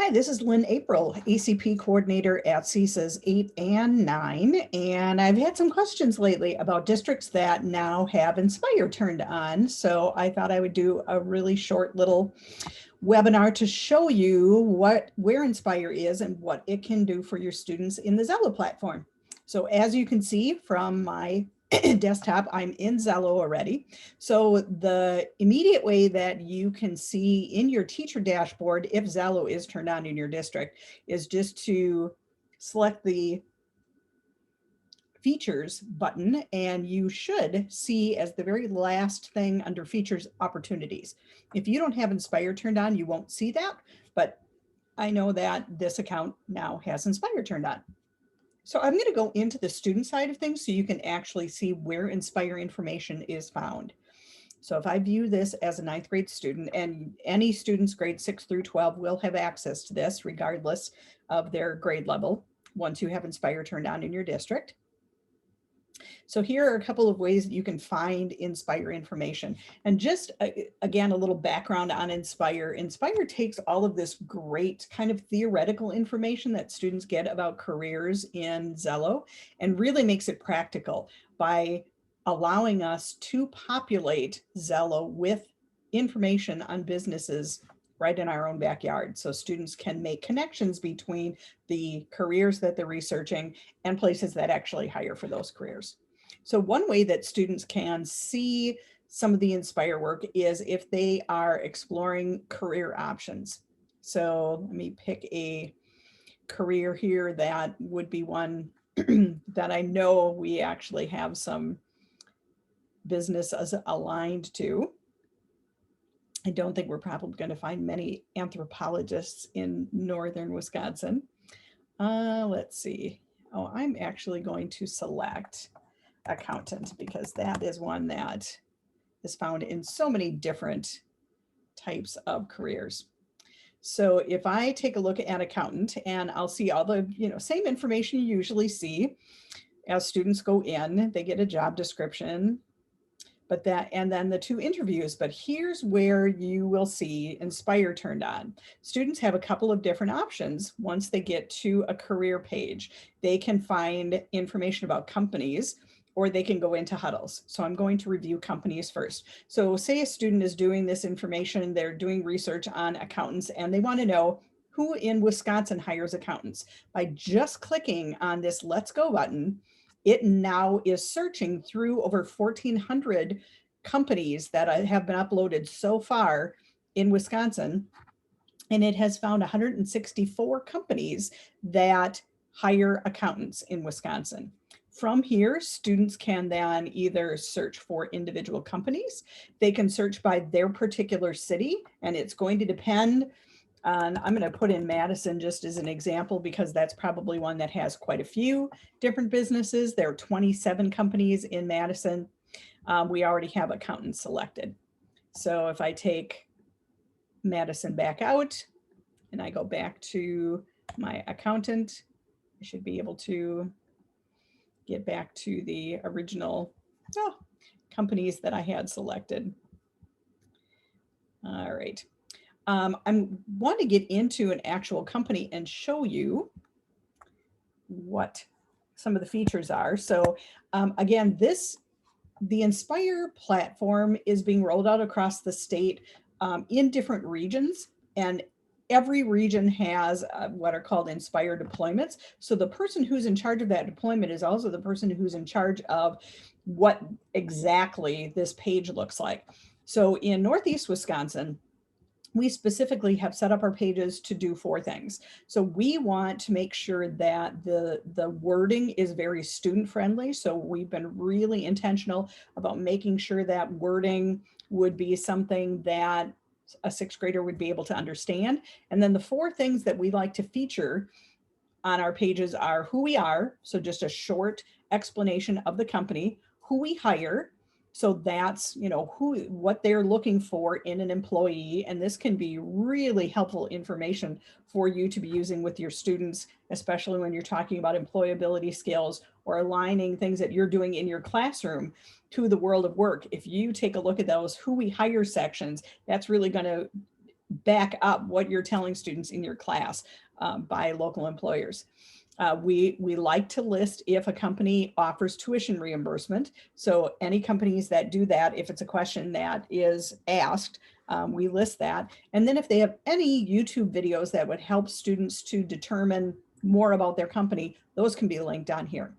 Hi, this is Lynn April, ACP coordinator at CSAs 8 and 9, and I've had some questions lately about districts that now have Inspire turned on. So I thought I would do a really short little webinar to show you where Inspire is and what it can do for your students in the Xello platform. So as you can see from my desktop, I'm in Xello already. So the immediate way that you can see in your teacher dashboard if Xello is turned on in your district is just to select the features button, and you should see as the very last thing under features opportunities. If you don't have Inspire turned on, you won't see that, but I know that this account now has Inspire turned on. So I'm going to go into the student side of things so you can actually see where Inspire information is found. So if I view this as a ninth grade student, and any students grade 6 through 12 will have access to this regardless of their grade level once you have Inspire turned on in your district. So here are a couple of ways that you can find Inspire information. And just again, a little background on Inspire. Inspire takes all of this great kind of theoretical information that students get about careers in Xello and really makes it practical by allowing us to populate Xello with information on businesses right in our own backyard. So students can make connections between the careers that they're researching and places that actually hire for those careers. So one way that students can see some of the Inspire work is if they are exploring career options. So let me pick a career here that would be one that I know we actually have some businesses aligned to. I don't think we're probably going to find many anthropologists in northern Wisconsin. Let's see. Oh, I'm actually going to select accountant because that is one that is found in so many different types of careers. So if I take a look at accountant, and I'll see all the same information you usually see as students go in, they get a job description, but and then the 2 interviews. But here's where you will see Inspire turned on. Students have a couple of different options. Once they get to a career page, they can find information about companies, or they can go into huddles. So I'm going to review companies first. So say a student is doing this information, they're doing research on accountants, and they want to know who in Wisconsin hires accountants. By just clicking on this Let's Go button, it now is searching through over 1,400 companies that have been uploaded so far in Wisconsin, and it has found 164 companies that hire accountants in Wisconsin. From here, students can then either search for individual companies, they can search by their particular city, and it's going to depend on, I'm going to put in Madison just as an example because that's probably one that has quite a few different businesses. There are 27 companies in Madison. We already have accountants selected. So if I take Madison back out and I go back to my accountant, I should be able to get back to the original companies that I had selected. All right. I want to get into an actual company and show you what some of the features are. So again, the Inspire platform is being rolled out across the state in different regions, and every region has what are called Inspire deployments. So the person who's in charge of that deployment is also the person who's in charge of what exactly this page looks like. So in Northeast Wisconsin, we specifically have set up our pages to do 4 things. So we want to make sure that the wording is very student friendly. So we've been really intentional about making sure that wording would be something that a 6th grader would be able to understand. And then the 4 things that we like to feature on our pages are who we are, so just a short explanation of the company, who we hire, so that's what they're looking for in an employee, and this can be really helpful information for you to be using with your students, especially when you're talking about employability skills or aligning things that you're doing in your classroom to the world of work. If you take a look at those who we hire sections, that's really going to back up what you're telling students in your class by local employers. We like to list if a company offers tuition reimbursement. So any companies that do that, if it's a question that is asked, we list that. And then if they have any YouTube videos that would help students to determine more about their company, those can be linked on here.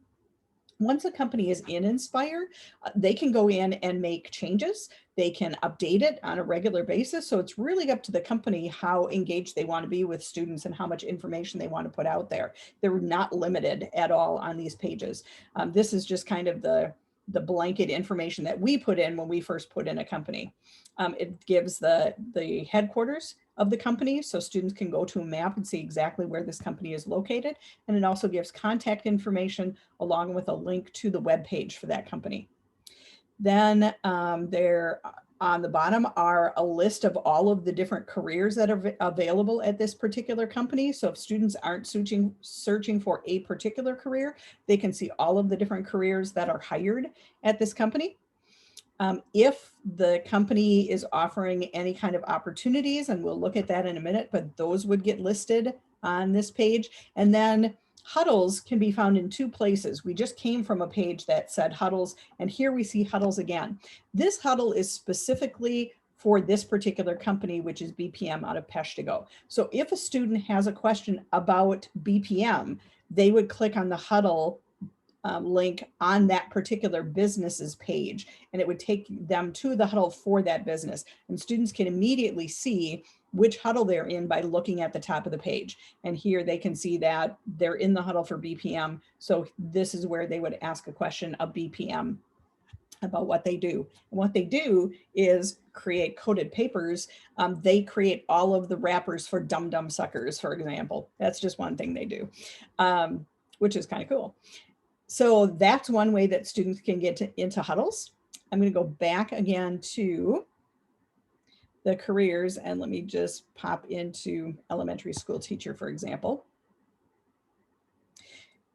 Once a company is in Inspire, they can go in and make changes. They can update it on a regular basis. So it's really up to the company how engaged they want to be with students and how much information they want to put out there. They're not limited at all on these pages. This is just kind of the blanket information that we put in when we first put in a company. It gives the headquarters of the company, so students can go to a map and see exactly where this company is located. And it also gives contact information along with a link to the web page for that company. Then there on the bottom are a list of all of the different careers that are available at this particular company. So if students aren't searching for a particular career, they can see all of the different careers that are hired at this company. If the company is offering any kind of opportunities, and we'll look at that in a minute, but those would get listed on this page. And then huddles can be found in two places. We just came from a page that said huddles, and here we see huddles again. This huddle is specifically for this particular company, which is BPM out of Peshtigo. So if a student has a question about BPM, they would click on the huddle link on that particular business's page, and it would take them to the huddle for that business. And students can immediately see which huddle they're in by looking at the top of the page. And here they can see that they're in the huddle for BPM. So this is where they would ask a question of BPM about what they do. And what they do is create coded papers. They create all of the wrappers for Dum Dum Suckers, for example. That's just one thing they do, which is kind of cool. So that's one way that students can get into huddles. I'm going to go back again to the careers, and let me just pop into elementary school teacher, for example.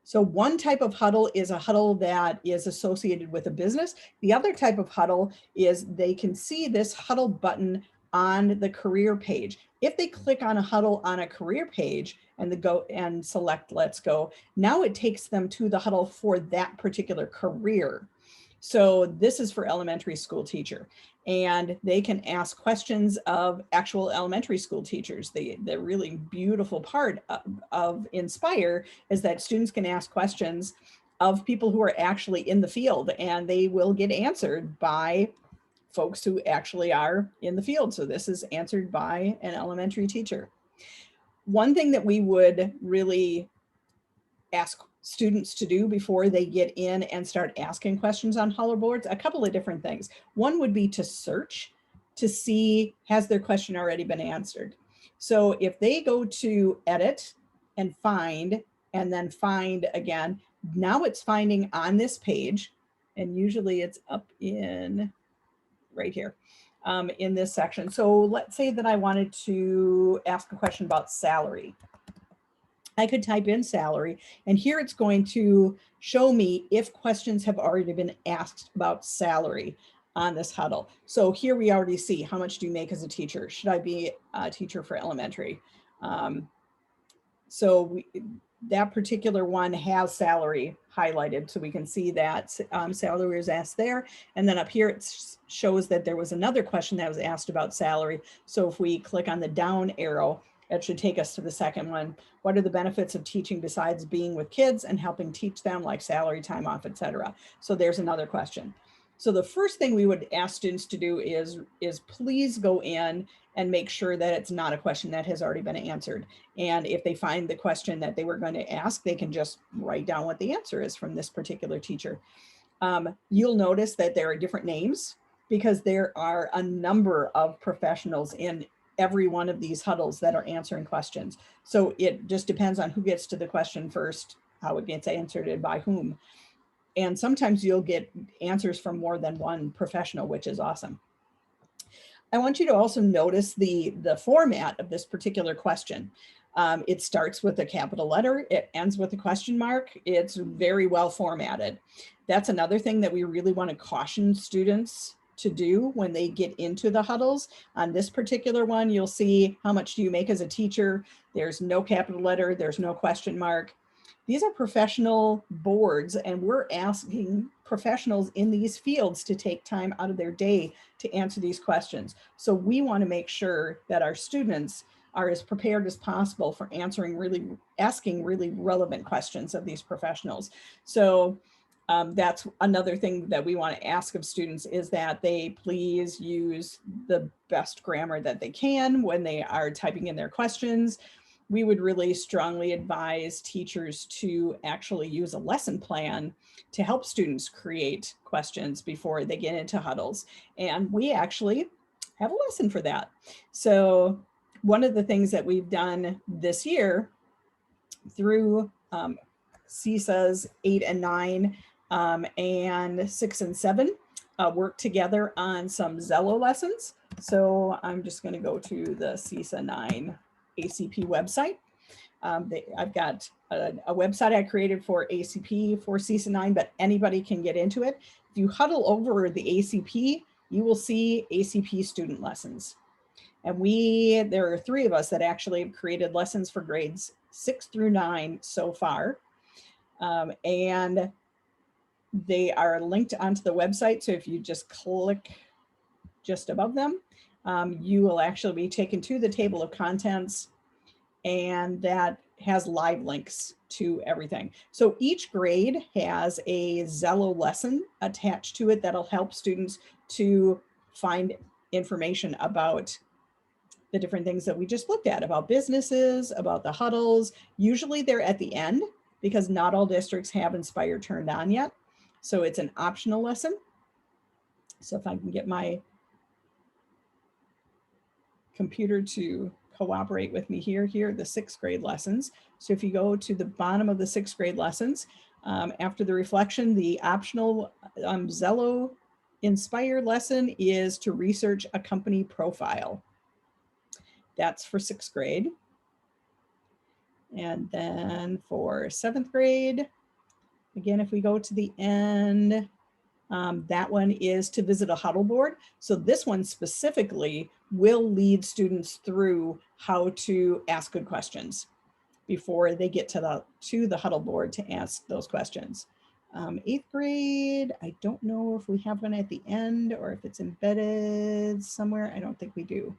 So one type of huddle is a huddle that is associated with a business. The other type of huddle is they can see this huddle button on the career page. If they click on a huddle on a career page and go and select Let's Go, now it takes them to the huddle for that particular career. So this is for elementary school teacher, and they can ask questions of actual elementary school teachers. The really beautiful part of Inspire is that students can ask questions of people who are actually in the field, and they will get answered by folks who actually are in the field. So this is answered by an elementary teacher. One thing that we would really ask students to do before they get in and start asking questions on Huddle boards, a couple of different things. One would be to search to see, has their question already been answered? So if they go to edit and then find again, now it's finding on this page, and usually it's up in right here in this section. So let's say that I wanted to ask a question about salary. I could type in salary, and here it's going to show me if questions have already been asked about salary on this huddle. So here we already see, how much do you make as a teacher? Should I be a teacher for elementary? That particular one has salary highlighted, so we can see that salary is asked there. And then up here, it shows that there was another question that was asked about salary. So if we click on the down arrow, it should take us to the second one. What are the benefits of teaching besides being with kids and helping teach them, like salary, time off, etc.? So there's another question. So the first thing we would ask students to do is please go in and make sure that it's not a question that has already been answered. And if they find the question that they were going to ask, they can just write down what the answer is from this particular teacher. You'll notice that there are different names because there are a number of professionals in every one of these huddles that are answering questions. So it just depends on who gets to the question first, how it gets answered, and by whom. And sometimes you'll get answers from more than one professional, which is awesome. I want you to also notice the format of this particular question. It starts with a capital letter, it ends with a question mark. It's very well formatted. That's another thing that we really want to caution students to do when they get into the huddles. On this particular one, you'll see how much do you make as a teacher. There's no capital letter, there's no question mark. These are professional boards, and we're asking professionals in these fields to take time out of their day to answer these questions. So we want to make sure that our students are as prepared as possible for asking really relevant questions of these professionals. So that's another thing that we want to ask of students, is that they please use the best grammar that they can when they are typing in their questions. We would really strongly advise teachers to actually use a lesson plan to help students create questions before they get into huddles. And we actually have a lesson for that. So one of the things that we've done this year through CISA's 8 and 9 and 6 and 7 work together on some Xello lessons. So I'm just going to go to the CISA 9 ACP website. I've got a website I created for ACP for CISA 9, but anybody can get into it. If you huddle over the ACP, you will see ACP student lessons. And there are 3 of us that actually have created lessons for grades 6 through 9 so far. And they are linked onto the website. So if you just click just above them, you will actually be taken to the table of contents, and that has live links to everything. So each grade has a Xello lesson attached to it that'll help students to find information about the different things that we just looked at, about businesses, about the huddles. Usually they're at the end because not all districts have Inspire turned on yet. So it's an optional lesson. So if I can get my computer to cooperate with me here are the 6th grade lessons. So if you go to the bottom of the 6th grade lessons, after the reflection, the optional Xello Inspire lesson is to research a company profile. That's for 6th grade. And then for 7th grade, again, if we go to the end, that one is to visit a huddle board. So this one specifically will lead students through how to ask good questions before they get to the huddle board to ask those questions. 8th grade, I don't know if we have one at the end or if it's embedded somewhere. I don't think we do.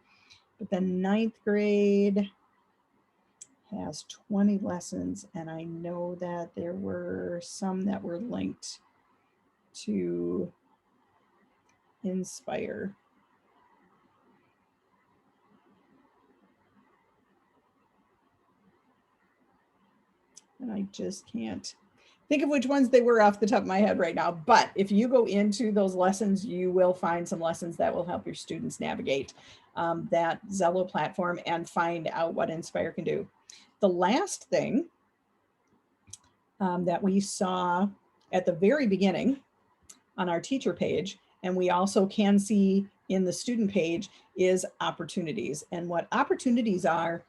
But then 9th grade has 20 lessons, and I know that there were some that were linked to Inspire. And I just can't think of which ones they were off the top of my head right now. But if you go into those lessons, you will find some lessons that will help your students navigate that Xello platform and find out what Inspire can do. The last thing that we saw at the very beginning on our teacher page, and we also can see in the student page, is opportunities. And what opportunities are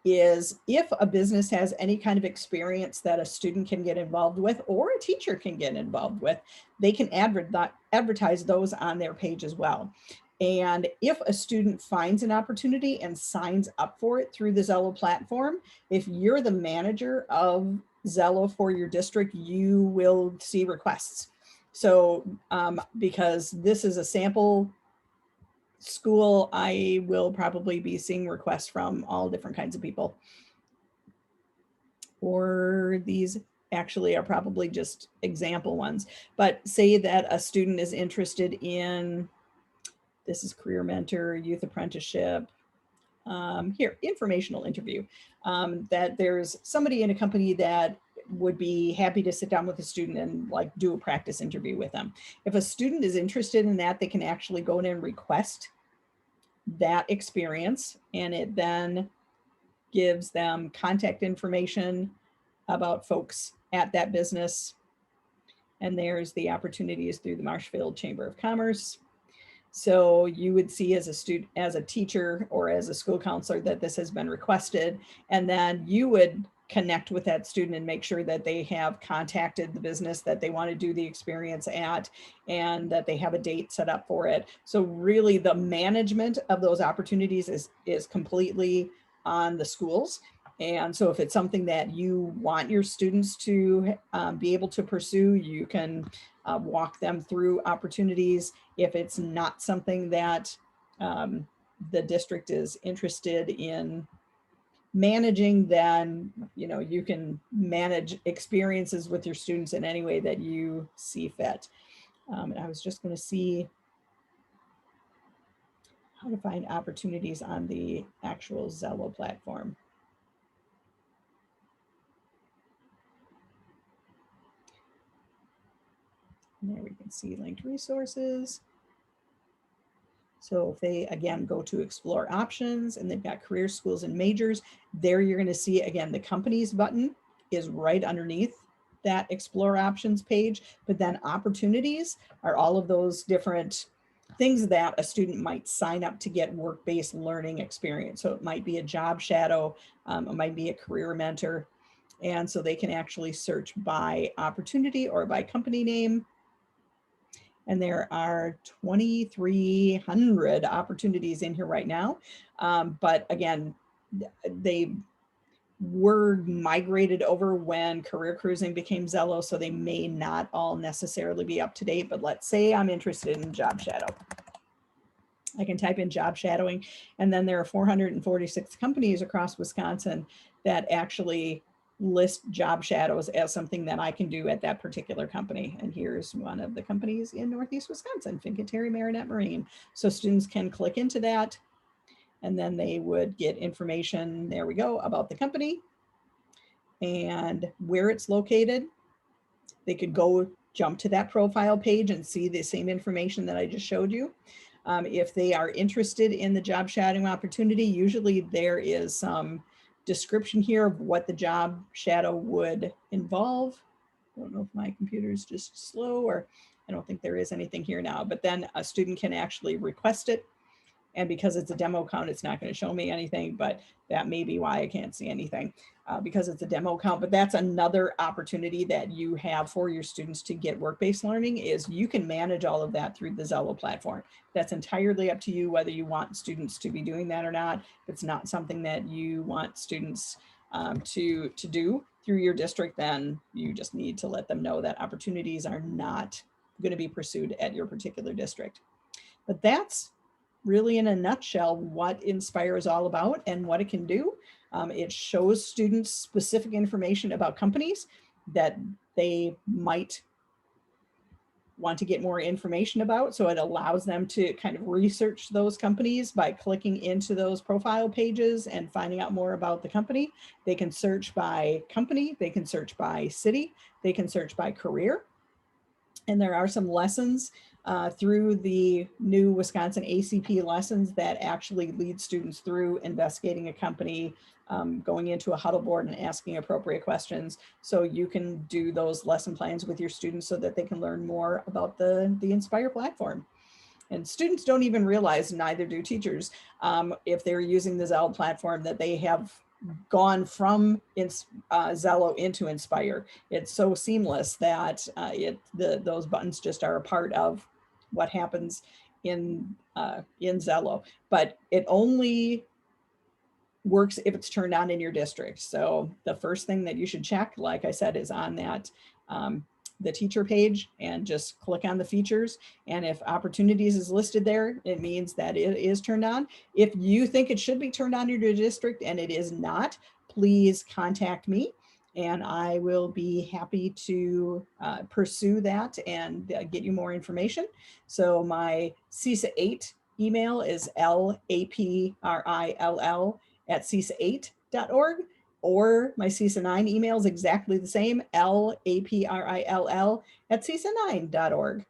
is if a business has any kind of experience that a student can get involved with or a teacher can get involved with, they can advertise those on their page as well. And if a student finds an opportunity and signs up for it through the Xello platform, if you're the manager of Xello for your district, you will see requests. So because this is a sample school, I will probably be seeing requests from all different kinds of people. Or these actually are probably just example ones. But say that a student is interested in, this is Career Mentor, Youth Apprenticeship, here, informational interview, that there's somebody in a company that would be happy to sit down with a student and like do a practice interview with them. If a student is interested in that, they can actually go in and request that experience, and it then gives them contact information about folks at that business. And there's the opportunities through the Marshfield Chamber of Commerce. So you would see as a student, as a teacher, or as a school counselor that this has been requested, and then you would connect with that student and make sure that they have contacted the business that they want to do the experience at and that they have a date set up for it. So really the management of those opportunities is completely on the schools. And so if it's something that you want your students to be able to pursue, you can walk them through opportunities. If it's not something that the district is interested in managing, then you can manage experiences with your students in any way that you see fit. And I was just going to see how to find opportunities on the actual Xello platform. And there we can see linked resources. So if they, again, go to explore options and they've got career schools and majors, there you're going to see, again, the companies button is right underneath that explore options page, but then opportunities are all of those different things that a student might sign up to get work-based learning experience. So it might be a job shadow, it might be a career mentor. And so they can actually search by opportunity or by company name. And there are 2,300 opportunities in here right now. But again, they were migrated over when Career Cruising became Xello, so they may not all necessarily be up to date. But let's say I'm interested in job shadow. I can type in job shadowing, and then there are 446 companies across Wisconsin that actually list job shadows as something that I can do at that particular company. And here's one of the companies in Northeast Wisconsin, Fincantieri Marinette Marine. So students can click into that, and then they would get information, there we go, about the company and where it's located. They could go jump to that profile page and see the same information that I just showed you. If they are interested in the job shadowing opportunity, usually there is some description here of what the job shadow would involve. I don't know if my computer is just slow, or I don't think there is anything here now, but then a student can actually request it. And because it's a demo account, it's not going to show me anything, but that may be why I can't see anything because it's a demo account. But that's another opportunity that you have for your students to get work-based learning, is you can manage all of that through the Xello platform. That's entirely up to you whether you want students to be doing that or not. If it's not something that you want students to do through your district, then you just need to let them know that opportunities are not going to be pursued at your particular district. But that's really in a nutshell what Inspire is all about and what it can do. It shows students specific information about companies that they might want to get more information about. So it allows them to kind of research those companies by clicking into those profile pages and finding out more about the company. They can search by company, they can search by city, they can search by career. And there are some lessons through the new Wisconsin ACP lessons that actually lead students through investigating a company, going into a huddle board and asking appropriate questions. So you can do those lesson plans with your students so that they can learn more about the Inspire platform. And students don't even realize, neither do teachers, if they're using the Xello platform, that they have gone from Xello into Inspire. It's so seamless that those buttons just are a part of what happens in Xello. But it only works if it's turned on in your district. So the first thing that you should check, like I said, is on that the teacher page, and just click on the features. And if opportunities is listed there, it means that it is turned on. If you think it should be turned on in your district and it is not, please contact me and I will be happy to pursue that and get you more information. So my CISA 8 email is laprill@cisa8.org. Or my CISA 9 email is exactly the same, laprill@cisa9.org.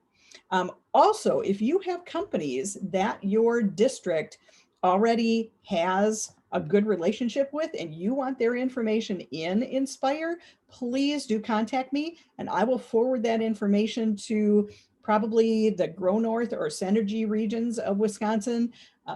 Also, if you have companies that your district already has a good relationship with and you want their information in Inspire, please do contact me and I will forward that information to probably the Grow North or Synergy regions of Wisconsin,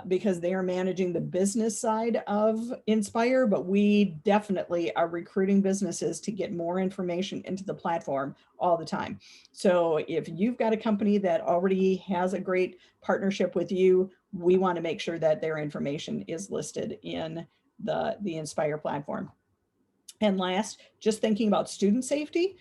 because they are managing the business side of Inspire, but we definitely are recruiting businesses to get more information into the platform all the time. So if you've got a company that already has a great partnership with you, we want to make sure that their information is listed in the Inspire platform. And last, just thinking about student safety,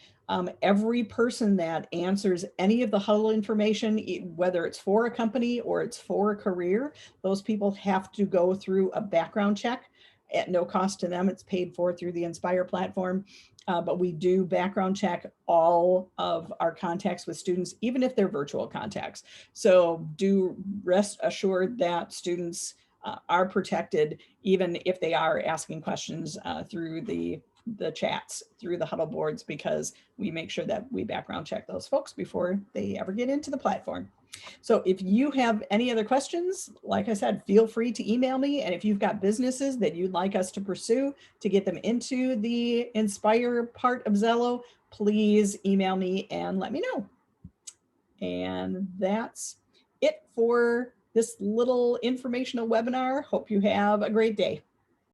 every person that answers any of the huddle information, whether it's for a company or it's for a career, those people have to go through a background check at no cost to them. It's paid for through the Inspire platform. But we do background check all of our contacts with students, even if they're virtual contacts. So do rest assured that students are protected, even if they are asking questions through the chats, through the huddle boards, because we make sure that we background check those folks before they ever get into the platform. So if you have any other questions, like I said, feel free to email me. And if you've got businesses that you'd like us to pursue to get them into the Inspire part of Xello, please email me and let me know. And that's it for this little informational webinar. Hope you have a great day.